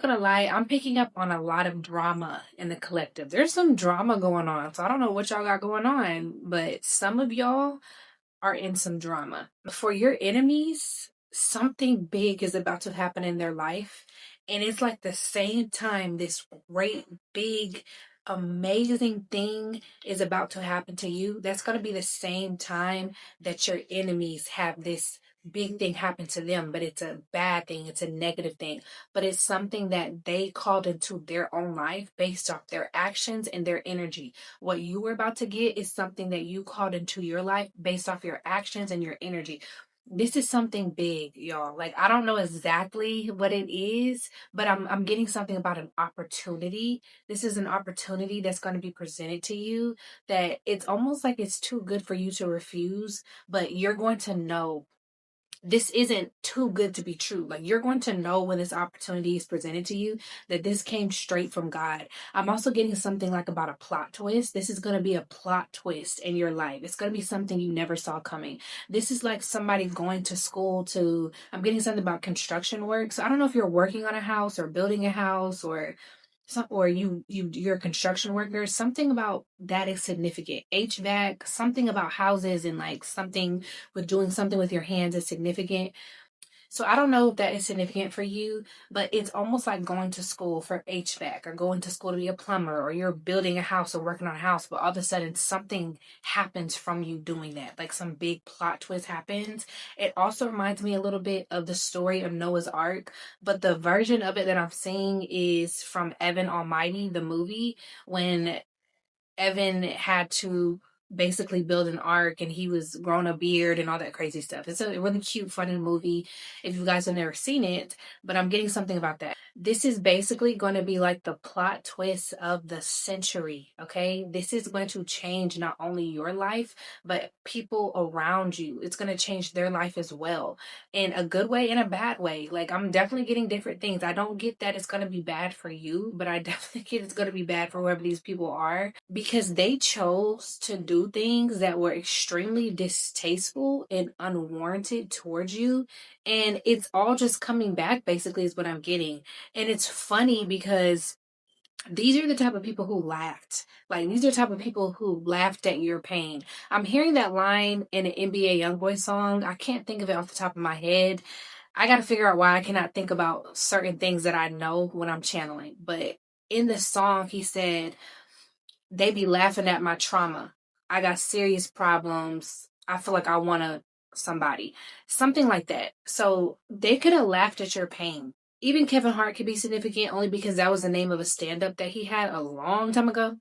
gonna lie, I'm picking up on a lot of drama in the collective. There's some drama going on. So I don't know what y'all got going on, but some of y'all are in some drama. For your enemies, something big is about to happen in their life. And it's like the same time this great, big, amazing thing is about to happen to you. That's going to be the same time that your enemies have this big thing happen to them, but it's a bad thing, it's a negative thing, but it's something that they called into their own life based off their actions and their energy. What you were about to get is something that you called into your life based off your actions and your energy. This is something big, y'all. Like, I don't know exactly what it is, but I'm getting something about an opportunity. This is an opportunity that's going to be presented to you that it's almost like it's too good for you to refuse, but you're going to know this isn't too good to be true. Like, you're going to know when this opportunity is presented to you that this came straight from God. I'm also getting something like about a plot twist. This is going to be a plot twist in your life. It's going to be something you never saw coming. This is like somebody going to school to, I'm getting something about construction work. So I don't know if you're working on a house or building a house or or you're a construction worker. Something about that is significant. HVAC, something about houses and like something with doing something with your hands is significant. So I don't know if that is significant for you, but it's almost like going to school for HVAC or going to school to be a plumber, or you're building a house or working on a house, but all of a sudden something happens from you doing that. Like some big plot twist happens. It also reminds me a little bit of the story of Noah's Ark, but the version of it that I'm seeing is from Evan Almighty, the movie, when Evan had to basically build an ark and he was growing a beard and all that crazy stuff. It's a really cute, funny movie if you guys have never seen it, but I'm getting something about that. This is basically going to be like the plot twist of the century, okay? This is going to change not only your life, but people around you. It's going to change their life as well, in a good way and a bad way. Like, I'm definitely getting different things. I don't get that it's going to be bad for you, but I definitely get it's going to be bad for whoever these people are, because they chose to do things that were extremely distasteful and unwarranted towards you. And it's all just coming back, basically, is what I'm getting. And it's funny because these are the type of people who laughed. Like, these are the type of people who laughed at your pain. I'm hearing that line in an NBA Youngboy song. I can't think of it off the top of my head. I got to figure out why I cannot think about certain things that I know when I'm channeling. But in the song, he said, they be laughing at my trauma. I got serious problems. I feel like I want somebody. Something like that. So they could have laughed at your pain. Even Kevin Hart could be significant only because that was the name of a stand-up that he had a long time ago.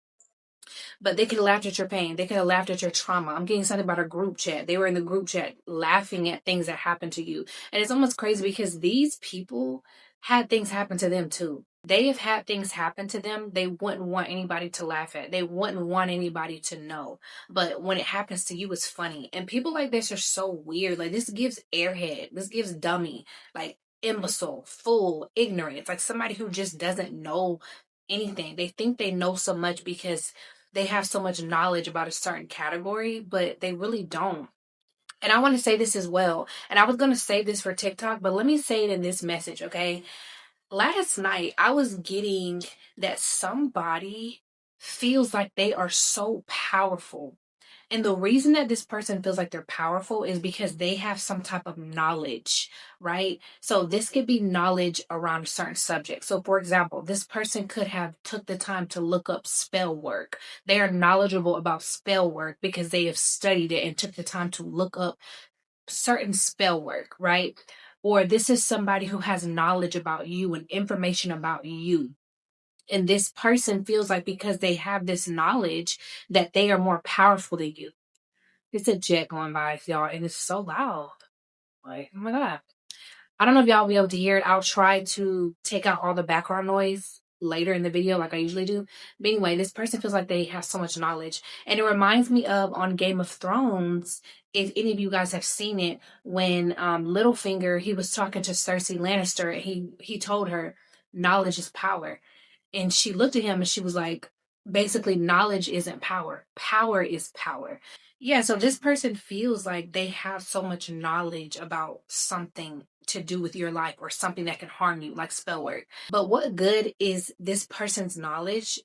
But they could have laughed at your pain. They could have laughed at your trauma. I'm getting something about a group chat. They were in the group chat laughing at things that happened to you. And it's almost crazy because these people had things happen to them too. They have had things happen to them they wouldn't want anybody to laugh at. They wouldn't want anybody to know. But when it happens to you, it's funny. And people like this are so weird. Like, this gives airhead. This gives dummy. Like, imbecile, fool, ignorant. It's like somebody who just doesn't know anything. They think they know so much because they have so much knowledge about a certain category, but they really don't. And I want to say this as well. And I was going to say this for TikTok, but let me say it in this message, okay? Last night, I was getting that somebody feels like they are so powerful. And the reason that this person feels like they're powerful is because they have some type of knowledge, right? So this could be knowledge around a certain subject. So for example, this person could have took the time to look up spell work. They are knowledgeable about spell work because they have studied it and took the time to look up certain spell work, right? Or this is somebody who has knowledge about you and information about you. And this person feels like because they have this knowledge that they are more powerful than you. It's a jet going by, y'all, and it's so loud. Like, oh my God. I don't know if y'all will be able to hear it. I'll try to take out all the background noise later in the video like I usually do. But anyway, this person feels like they have so much knowledge. And it reminds me of on Game of Thrones, if any of you guys have seen it, when Littlefinger, he was talking to Cersei Lannister, and he told her, knowledge is power. And she looked at him and she was like, basically knowledge isn't power. Power is power. Yeah, so this person feels like they have so much knowledge about something to do with your life or something that can harm you, like spell work. But what good is this person's knowledge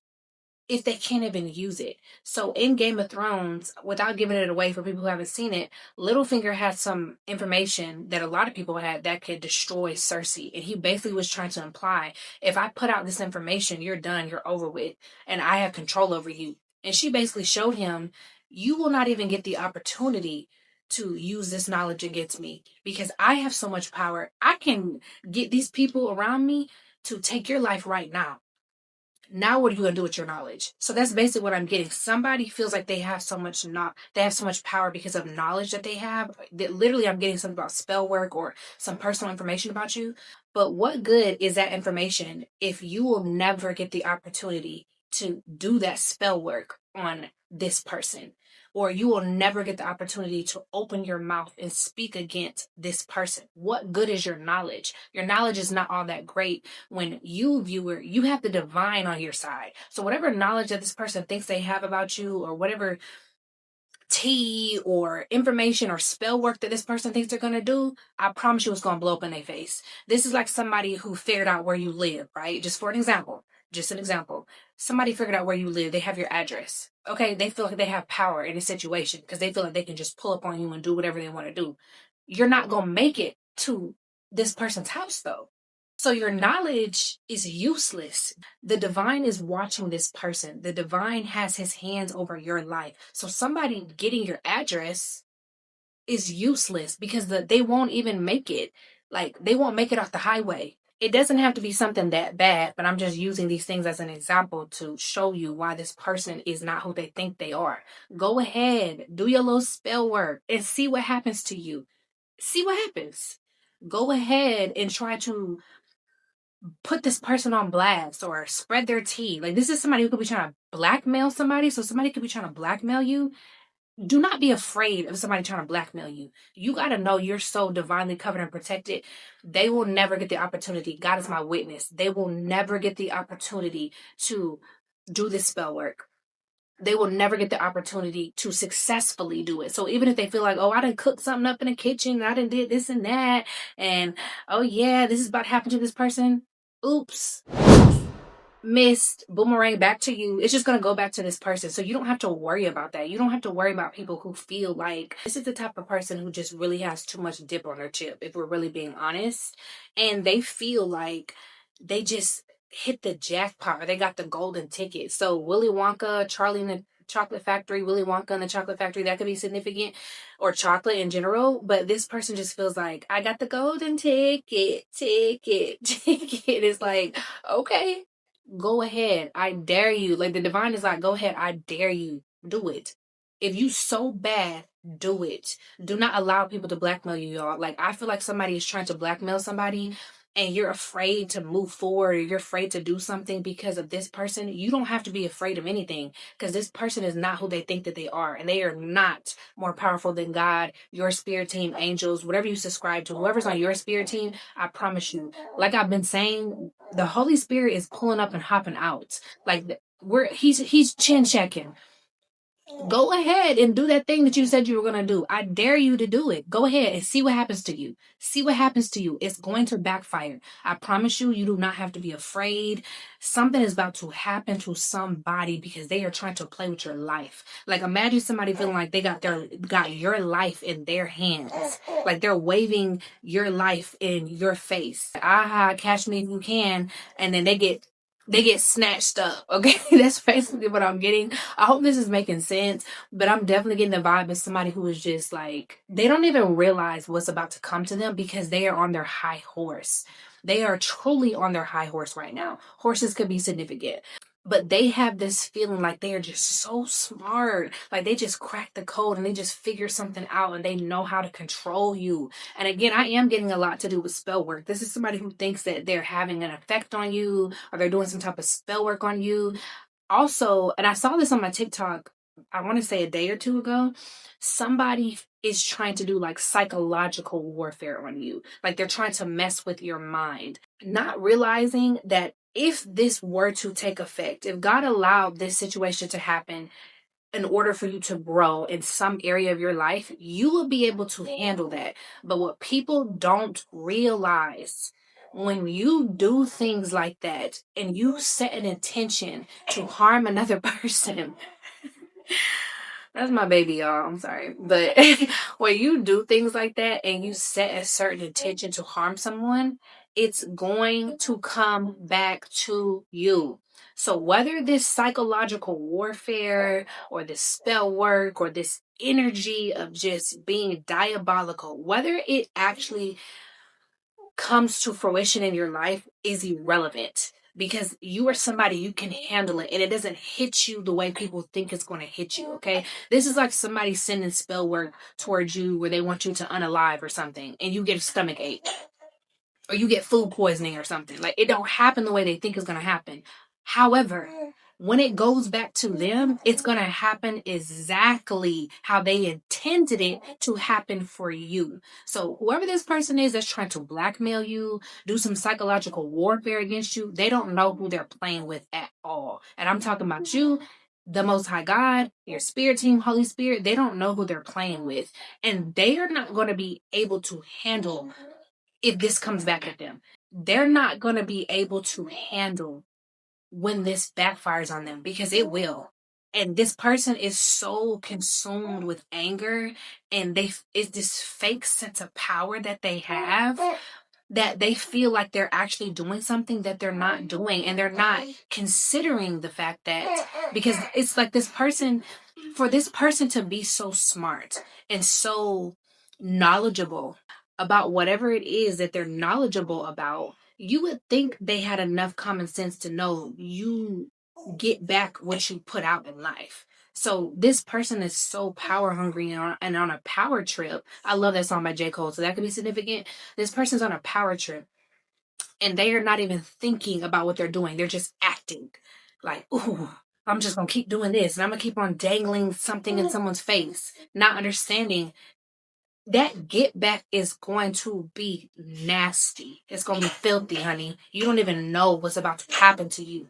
if they can't even use it? So in Game of Thrones, without giving it away for people who haven't seen it, Littlefinger had some information that a lot of people had that could destroy Cersei. And he basically was trying to imply, if I put out this information, you're done, you're over with, and I have control over you. And she basically showed him, you will not even get the opportunity to use this knowledge against me because I have so much power. I can get these people around me to take your life right now. Now what are you gonna do with your knowledge? So that's basically what I'm getting. Somebody feels like they have so much they have so much power because of knowledge that they have. That literally I'm getting something about spell work or some personal information about you. But what good is that information if you will never get the opportunity to do that spell work on this person? Or you will never get the opportunity to open your mouth and speak against this person. What good is your knowledge? Your knowledge is not all that great when you, viewer, you have the divine on your side. So whatever knowledge that this person thinks they have about you, or whatever tea or information or spell work that this person thinks they're going to do, I promise you it's going to blow up in their face. This is like somebody who figured out where you live, right? Just for an example. Just an example. Somebody figured out where you live. They have your address. Okay, they feel like they have power in a situation because they feel like they can just pull up on you and do whatever they want to do. You're not going to make it to this person's house, though. So your knowledge is useless. The divine is watching this person. The divine has his hands over your life. So somebody getting your address is useless because they won't even make it. Like, they won't make it off the highway. It doesn't have to be something that bad, but I'm just using these things as an example to show you why this person is not who they think they are. Go ahead, do your little spell work and see what happens to you. See what happens. Go ahead and try to put this person on blast or spread their tea. Like, this is somebody who could be trying to blackmail somebody. So somebody could be trying to blackmail you. Do not be afraid of somebody trying to blackmail you. You got to know you're so divinely covered and protected. They will never get the opportunity. God is my witness. They will never get the opportunity to do this spell work. They will never get the opportunity to successfully do it. So even if they feel like, oh, I done cooked something up in the kitchen, I done did this and that, and oh yeah, this is about to happen to this person. Oops. Missed, boomerang back to you. It's just going to go back to this person. So you don't have to worry about that. You don't have to worry about people who feel like this is the type of person who just really has too much dip on their chip, if we're really being honest. And they feel like they just hit the jackpot or they got the golden ticket. So Willy Wonka, Charlie and the Chocolate Factory, Willy Wonka and the Chocolate Factory, that could be significant, or chocolate in general. But this person just feels like, I got the golden ticket. It's like, okay, go ahead. I dare you. Like, the divine is like, go ahead. I dare you. Do it. If you so bad, do it. Do not allow people to blackmail you, y'all. Like, I feel like somebody is trying to blackmail somebody and you're afraid to move forward, or you're afraid to do something because of this person. You don't have to be afraid of anything because this person is not who they think that they are. And they are not more powerful than God, your spirit team, angels, whatever you subscribe to, whoever's on your spirit team. I promise you, like I've been saying, the Holy Spirit is pulling up and hopping out. Like, he's chin checking. Go ahead and do that thing that you said you were going to do. I dare you to do it. Go ahead and see what happens to you. See what happens to you. It's going to backfire. I promise you, you do not have to be afraid. Something is about to happen to somebody because they are trying to play with your life. Like, imagine somebody feeling like they got your life in their hands. Like, they're waving your life in your face. Aha, catch me if you can. And then they get snatched up. Okay, that's basically what I'm getting. I hope this is making sense, but I'm definitely getting the vibe of somebody who is just like, they don't even realize what's about to come to them because they are on their high horse. They are truly on their high horse right now. Horses could be significant, but they have this feeling like they are just so smart. Like, they just cracked the code and they just figure something out and they know how to control you. And again, I am getting a lot to do with spell work. This is somebody who thinks that they're having an effect on you or they're doing some type of spell work on you. Also, and I saw this on my TikTok, I want to say a day or two ago, somebody is trying to do like psychological warfare on you. Like, they're trying to mess with your mind, not realizing that if this were to take effect, if God allowed this situation to happen in order for you to grow in some area of your life, you will be able to handle that. But what people don't realize, when you do things like that and you set an intention to harm another person, that's my baby, y'all. I'm sorry. But when you do things like that and you set a certain intention to harm someone, it's going to come back to you. So whether this psychological warfare or this spell work or this energy of just being diabolical, whether it actually comes to fruition in your life is irrelevant, because you are somebody, you can handle it and it doesn't hit you the way people think it's going to hit you. Okay, this is like somebody sending spell work towards you where they want you to unalive or something and you get a stomach ache or you get food poisoning or something. Like, it don't happen the way they think it's going to happen. However, when it goes back to them, it's going to happen exactly how they intended it to happen for you. So whoever this person is that's trying to blackmail you, do some psychological warfare against you, they don't know who they're playing with at all. And I'm talking about you, the Most High God, your spirit team, Holy Spirit. They don't know who they're playing with. And they are not going to be able to handle if this comes back at them. They're not going to be able to handle when this backfires on them, because it will. And this person is so consumed with anger, and it's this fake sense of power that they have, that they feel like they're actually doing something that they're not doing, and they're not considering the fact that, because it's like this person, for this person to be so smart and so knowledgeable about whatever it is that they're knowledgeable about, you would think they had enough common sense to know you get back what you put out in life. So this person is so power hungry and on a power trip. I love that song by J. Cole, so that could be significant. This person's on a power trip and they are not even thinking about what they're doing. They're just acting like, ooh, I'm just going to keep doing this and I'm going to keep on dangling something in someone's face, not understanding that get back is going to be nasty. It's going to be filthy, honey. You don't even know what's about to happen to you.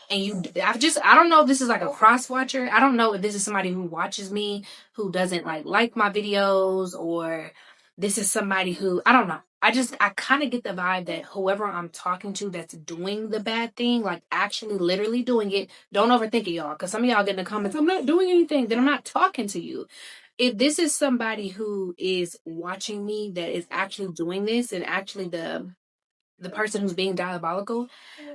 And I don't know if this is like a cross watcher. I don't know if this is somebody who watches me who doesn't like my videos, or this is somebody who, I don't know. I kind of get the vibe that whoever I'm talking to that's doing the bad thing, like actually literally doing it, don't overthink it, y'all. Because some of y'all get in the comments, I'm not doing anything, then I'm not talking to you. If this is somebody who is watching me that is actually doing this, and actually the person who's being diabolical,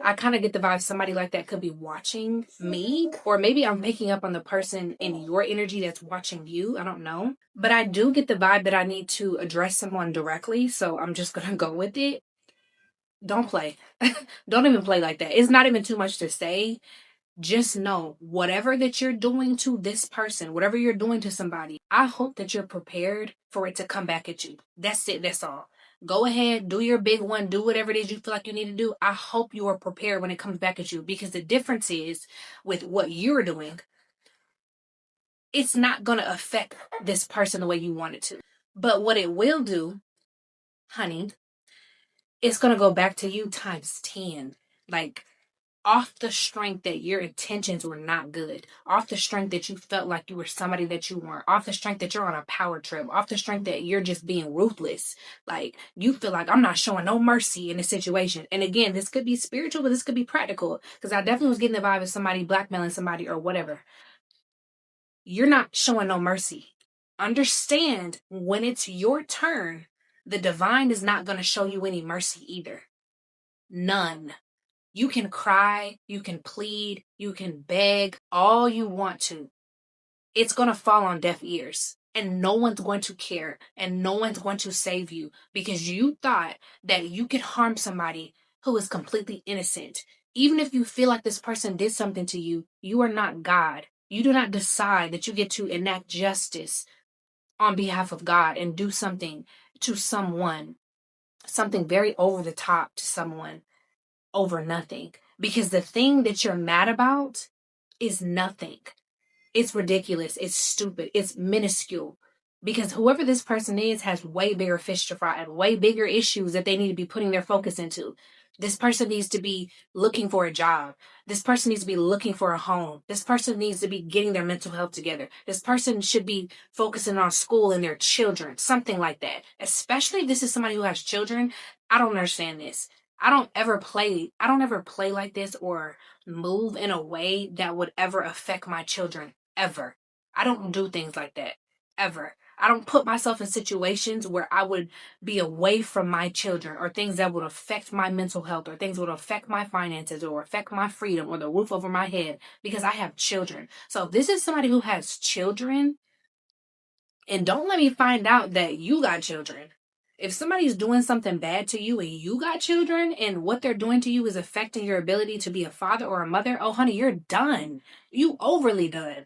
I kind of get the vibe somebody like that could be watching me, or maybe I'm picking up on the person in your energy that's watching you. I don't know. But I do get the vibe that I need to address someone directly, so I'm just going to go with it. Don't play. Don't even play like that. It's not even too much to say. Just know, whatever that you're doing to this person, whatever you're doing to somebody, I hope that you're prepared for it to come back at you. That's it. That's all. Go ahead, do your big one, do whatever it is you feel like you need to do. I hope you are prepared when it comes back at you, because the difference is with what you're doing, it's not going to affect this person the way you want it to. But what it will do, honey, it's going to go back to you times 10. Like, off the strength that your intentions were not good, off the strength that you felt like you were somebody that you weren't, off the strength that you're on a power trip, off the strength that you're just being ruthless. Like, you feel like, I'm not showing no mercy in this situation. And again, this could be spiritual, but this could be practical, because I definitely was getting the vibe of somebody blackmailing somebody or whatever. You're not showing no mercy. Understand, when it's your turn, the divine is not going to show you any mercy either. None. You can cry, you can plead, you can beg all you want to. It's going to fall on deaf ears, and no one's going to care, and no one's going to save you, because you thought that you could harm somebody who is completely innocent. Even if you feel like this person did something to you, you are not God. You do not decide that you get to enact justice on behalf of God and do something to someone, something very over the top to someone, over nothing. Because the thing that you're mad about is nothing. It's ridiculous. It's stupid. It's minuscule. Because whoever this person is has way bigger fish to fry and way bigger issues that they need to be putting their focus into. This person needs to be looking for a job. This person needs to be looking for a home. This person needs to be getting their mental health together. This person should be focusing on school and their children, something like that. Especially if this is somebody who has children. I don't understand this. I don't ever play like this or move in a way that would ever affect my children. Ever. I don't do things like that. Ever. I don't put myself in situations where I would be away from my children or things that would affect my mental health or things that would affect my finances or affect my freedom or the roof over my head because I have children. So if this is somebody who has children, and don't let me find out that you got children. If somebody's doing something bad to you and you got children and what they're doing to you is affecting your ability to be a father or a mother, oh honey, you're done. You overly done.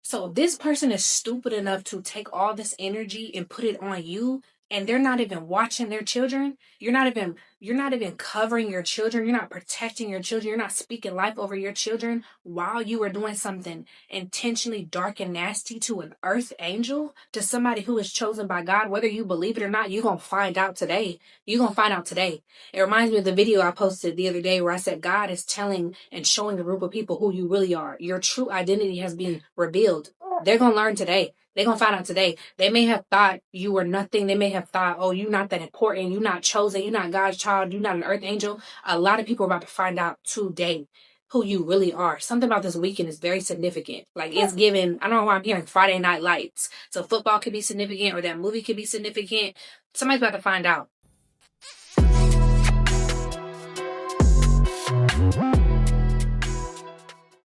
So if this person is stupid enough to take all this energy and put it on you, and they're not even watching their children, you're not even covering your children, you're not protecting your children, you're not speaking life over your children while you are doing something intentionally dark and nasty to an earth angel, to somebody who is chosen by God, whether you believe it or not, you're gonna find out today. You're gonna find out today. It reminds me of the video I posted the other day where I said God is telling and showing a group of people who you really are. Your true identity has been revealed. They're going to learn today. They're going to find out today. They may have thought you were nothing. They may have thought, oh, you're not that important. You're not chosen. You're not God's child. You're not an earth angel. A lot of people are about to find out today who you really are. Something about this weekend is very significant. Like it's given, I don't know why I'm hearing Friday Night Lights. So football could be significant or that movie could be significant. Somebody's about to find out.